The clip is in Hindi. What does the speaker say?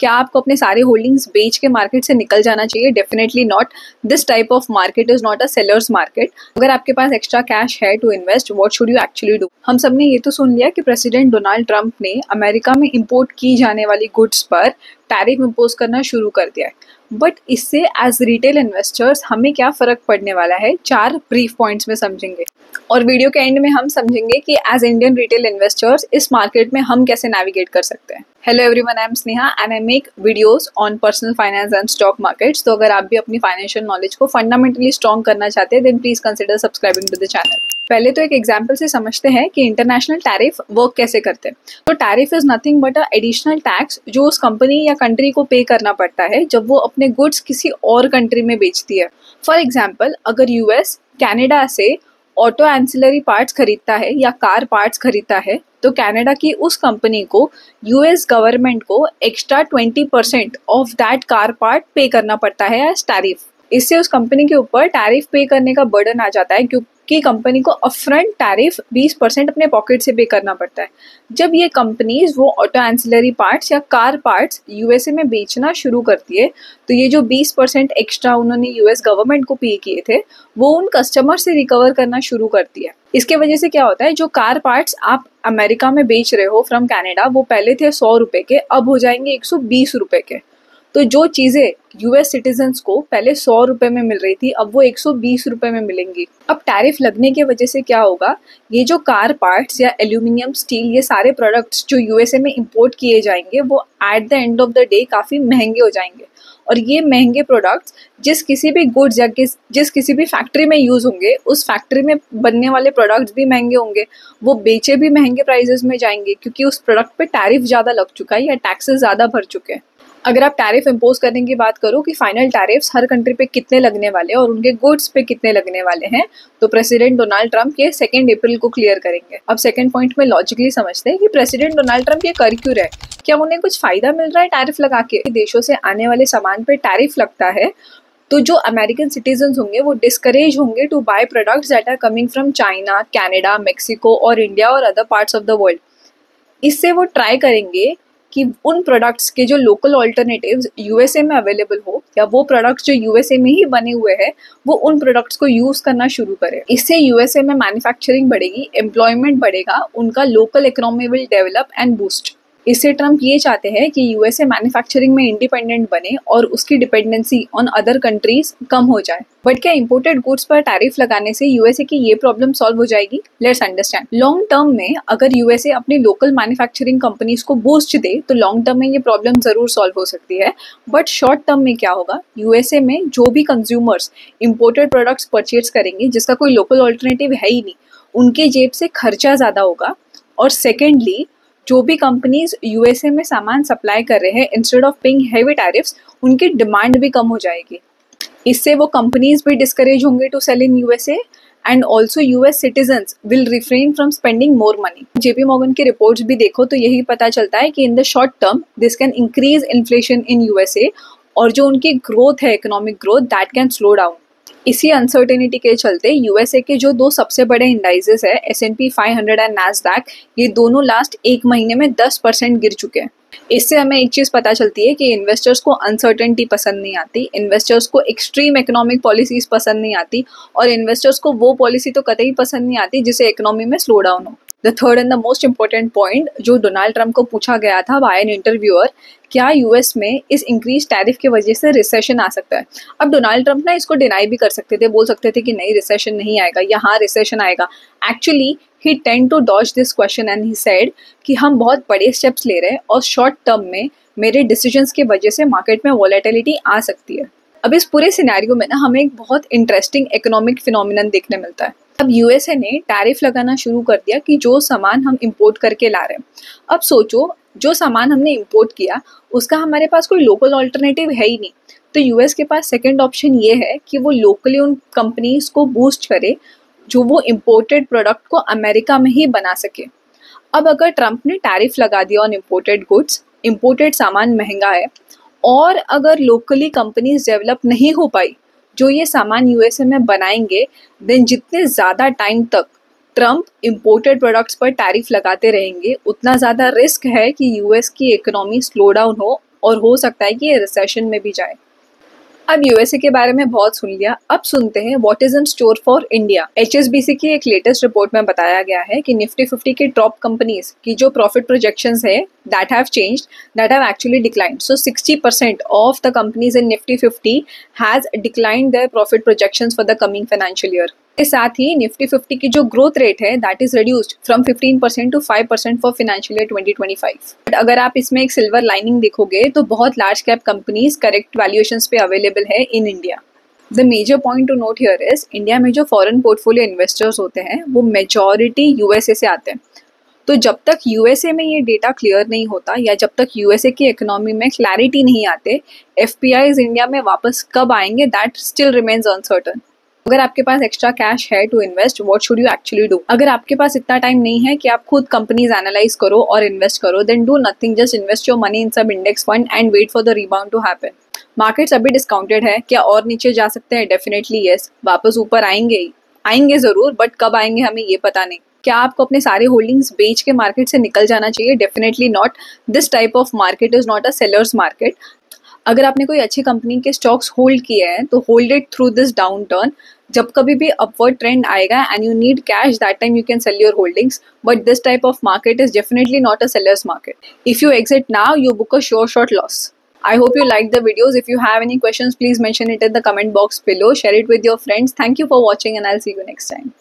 क्या आपको अपने सारे होल्डिंग्स बेच के मार्केट से निकल जाना चाहिए? Definitely not. This type of market is not a sellers market. अगर आपके पास एक्स्ट्रा कैश है to invest, what should you actually do? हम सबने ये तो सुन लिया कि प्रेसिडेंट डोनाल्ड ट्रंप ने अमेरिका में इंपोर्ट की जाने वाली गुड्स पर टैरिफ इम्पोज करना शुरू कर दिया है। बट इससे एज रिटेल इन्वेस्टर्स हमें क्या फ़र्क पड़ने वाला है, 4 ब्रीफ पॉइंट्स में समझेंगे। और वीडियो के एंड में हम समझेंगे कि एज इंडियन रिटेल इन्वेस्टर्स इस मार्केट में हम कैसे नेविगेट कर सकते हैं। Hello everyone, I am Sneha and I make videos on personal finance and stock markets. तो अगर आप भी अपनी फाइनेंशियल नॉलेज को फंडामेंटली स्ट्रॉन्ग करना चाहते हैं then please consider subscribing to the channel. पहले तो एक एग्जाम्पल से समझते हैं कि इंटरनेशनल टैरिफ वर्क कैसे करते हैं। तो tariff is nothing but a additional tax जो उस कंपनी या कंट्री को पे करना पड़ता है जब वो अपने गुड्स किसी और कंट्री में बेचती है। फॉर एग्जाम्पल, अगर यूएस कनाडा से ऑटो एंसिलरी पार्ट्स खरीदता है या कार पार्ट्स खरीदता है तो कनाडा की उस कंपनी को यूएस गवर्नमेंट को extra 20% of that car part पे करना पड़ता है एज टैरिफ। इससे उस कंपनी के ऊपर टैरिफ पे करने का बर्डन आ जाता है क्योंकि कंपनी को अपफ्रंट टैरिफ 20% अपने पॉकेट से पे करना पड़ता है। जब ये कंपनीज वो ऑटो एंसिलरी पार्ट्स या कार पार्ट्स यूएसए में बेचना शुरू करती है तो ये जो 20% एक्स्ट्रा उन्होंने यूएस गवर्नमेंट को पे किए थे वो उन कस्टमर से रिकवर करना शुरू करती है। इसके वजह से क्या होता है, जो कार पार्ट्स आप अमेरिका में बेच रहे हो फ्रॉम कनाडा वो पहले थे 100 रुपए के, अब हो जाएंगे 120 रुपए के। तो जो चीज़ें यूएस सिटीजन्स को पहले 100 रुपए में मिल रही थी अब वो 120 रुपए में मिलेंगी। अब टैरिफ लगने की वजह से क्या होगा, ये जो कार पार्ट्स या एल्यूमिनियम, स्टील, ये सारे प्रोडक्ट्स जो यूएसए में इंपोर्ट किए जाएंगे वो at the end of the day काफ़ी महंगे हो जाएंगे। और ये महंगे प्रोडक्ट्स जिस किसी भी गुड्स या जिस किसी भी फैक्ट्री में यूज़ होंगे उस फैक्ट्री में बनने वाले प्रोडक्ट्स भी महंगे होंगे, वो बेचे भी महंगे प्राइजेस में जाएंगे क्योंकि उस प्रोडक्ट पे टैरिफ ज़्यादा लग चुका है या टैक्सेस ज़्यादा भर चुके हैं। अगर आप टैरिफ इम्पोज करने की बात करो कि फाइनल टैरिफ्स हर कंट्री पे कितने लगने वाले हैं और उनके गुड्स पे कितने लगने वाले हैं, तो प्रेसिडेंट डोनाल्ड ट्रंप ये 2 अप्रैल को क्लियर करेंगे। अब सेकंड पॉइंट में लॉजिकली समझते हैं कि प्रेसिडेंट डोनाल्ड ट्रंप ये कर क्यों रहे। क्या उन्हें कुछ फायदा मिल रहा है टैरिफ लगा के? देशों से आने वाले सामान पे टैरिफ लगता है तो जो अमेरिकन सिटीजन्स होंगे वो डिस्करेज होंगे to buy products that are coming from China, Canada, Mexico और इंडिया और other parts of the world. इससे वो ट्राई करेंगे कि उन प्रोडक्ट्स के जो लोकल ऑल्टरनेटिव्स यूएसए में अवेलेबल हो या वो प्रोडक्ट्स जो यूएसए में ही बने हुए हैं वो उन प्रोडक्ट्स को यूज़ करना शुरू करें। इससे यूएसए में मैन्युफैक्चरिंग बढ़ेगी, एम्प्लॉयमेंट बढ़ेगा, उनका local economy will develop and boost. इससे ट्रंप ये चाहते हैं कि यूएसए मैन्युफैक्चरिंग में इंडिपेंडेंट बने और उसकी डिपेंडेंसी ऑन अदर कंट्रीज कम हो जाए। बट क्या इंपोर्टेड गुड्स पर टैरिफ लगाने से यूएसए की ये प्रॉब्लम सॉल्व हो जाएगी? Let's understand. लॉन्ग टर्म में अगर यूएसए अपनी लोकल मैन्युफैक्चरिंग कंपनीज को बूस्ट दे तो लॉन्ग टर्म में ये प्रॉब्लम जरूर सॉल्व हो सकती है। बट शॉर्ट टर्म में क्या होगा, यूएसए में जो भी कंज्यूमर्स इंपोर्टेड प्रोडक्ट्स परचेज करेंगे जिसका कोई लोकल ऑल्टरनेटिव है ही नहीं, उनके जेब से खर्चा ज़्यादा होगा। और सेकेंडली, जो भी कंपनीज यूएसए में सामान सप्लाई कर रहे हैं instead of paying heavy tariffs, उनकी डिमांड भी कम हो जाएगी। इससे वो कंपनीज भी डिस्करेज होंगे to sell in USA and also US citizens will refrain from spending more money. JP Morgan की रिपोर्ट्स भी देखो तो यही पता चलता है कि in the short term this can increase inflation in USA और जो उनकी ग्रोथ है, economic growth, that can slow down. इसी अनसर्टेनिटी के चलते यूएसए के जो 2 सबसे बड़े इंडाइसेस है S&P 500 एंड नैस्डैक, ये दोनों लास्ट 1 महीने में 10% गिर चुके हैं। इससे हमें एक चीज़ पता चलती है कि इन्वेस्टर्स को अनसर्टेनिटी पसंद नहीं आती, इन्वेस्टर्स को एक्सट्रीम इकोनॉमिक पॉलिसीज पसंद नहीं आती और इन्वेस्टर्स को वो पॉलिसी तो कतई पसंद नहीं आती जिससे इकोनॉमी में स्लो डाउन हो। The third and the most important point जो डोनाल्ड ट्रंप को पूछा गया था बाय एन इंटरव्यूअर, क्या यूएस में इस इंक्रीज टैरिफ की वजह से रिसेशन आ सकता है? अब डोनाल्ड ट्रंप ना इसको डिनाई भी कर सकते थे, बोल सकते थे कि नहीं रिसेशन नहीं आएगा या हाँ रिसेशन आएगा। Actually he tend to dodge this question and he said कि हम बहुत बड़े स्टेप्स ले रहे हैं और शॉर्ट टर्म में मेरे डिसीजंस की वजह से मार्केट में वॉलेटिलिटी आ सकती है। अब इस पूरे सिनेरियो में ना हमें एक बहुत इंटरेस्टिंग इकोनॉमिक फिनोमिनन देखने मिलता है। अब यूएसए ने टैरिफ लगाना शुरू कर दिया कि जो सामान हम इंपोर्ट करके ला रहे हैं। अब सोचो, जो सामान हमने इंपोर्ट किया उसका हमारे पास कोई लोकल ऑल्टरनेटिव है ही नहीं, तो यूएस के पास सेकंड ऑप्शन ये है कि वो लोकली उन कंपनीज को बूस्ट करे जो वो इंपोर्टेड प्रोडक्ट को अमेरिका में ही बना सके। अब अगर ट्रंप ने टैरिफ लगा दिया ऑन इंपोर्टेड गुड्स, इंपोर्टेड सामान महंगा है और अगर लोकली कंपनीज डेवलप नहीं हो पाई जो ये सामान यूएसए में बनाएंगे, देन जितने ज़्यादा टाइम तक ट्रंप इंपोर्टेड प्रोडक्ट्स पर टैरिफ लगाते रहेंगे उतना ज़्यादा रिस्क है कि यूएस की इकोनॉमी स्लो डाउन हो और हो सकता है कि ये रिसेशन में भी जाए। अब यूएसए के बारे में बहुत सुन लिया, अब सुनते हैं what is in store for India. HSBC की एक लेटेस्ट रिपोर्ट में बताया गया है कि निफ्टी 50 की टॉप कंपनीज की जो प्रॉफिट प्रोजेक्शंस है that have changed, that have actually declined. So 60% of the companies in Nifty 50 has declined their profit projections for the coming financial year. के साथ ही निफ्टी 50 की जो ग्रोथ रेट है that is reduced from 15% to 5% for financial year 2025। But अगर आप इसमें एक सिल्वर लाइनिंग देखोगे तो बहुत large cap companies correct valuations पे अवेलेबल है in India. The major point to note here is India में जो फॉरेन पोर्टफोलियो इन्वेस्टर्स होते हैं वो मेजॉरिटी यूएसए से आते हैं। तो जब तक यूएसए में ये डेटा क्लियर नहीं होता या जब तक यूएसए की इकोनॉमी में क्लैरिटी नहीं आते, एफपीआईज इंडिया में वापस कब आएंगे दैट स्टिल रिमेन्स अनसर्टन। अगर आपके पास एक्स्ट्रा कैश है to invest, what should you actually do? अगर आपके पास इतना टाइम नहीं है कि आप खुद कंपनीज एनालाइज करो और इन्वेस्ट करो, then do nothing, just invest your money in सब index fund and wait for the rebound to happen. Markets अभी डिस्काउंटेड है, क्या और नीचे जा सकते हैं? डेफिनेटली यस, वापस ऊपर आएंगे ही, आएंगे जरूर, बट कब आएंगे हमें ये पता नहीं। क्या आपको अपने सारे होल्डिंग्स बेच के मार्केट से निकल जाना चाहिए? Definitely not. This type of market is not a sellers market. अगर आपने कोई अच्छी कंपनी के स्टॉक्स होल्ड किए हैं तो hold it through this down turn. जब कभी भी अपवर्ड ट्रेंड आएगा and you need cash, that time you can sell your holdings, but this type of market is definitely not a sellers market. If you exit now, you book a sure short loss. I hope you liked the videos. If you have any questions, please mention it in the comment box below. Share it with your friends. Thank you for watching and I'll see you next time.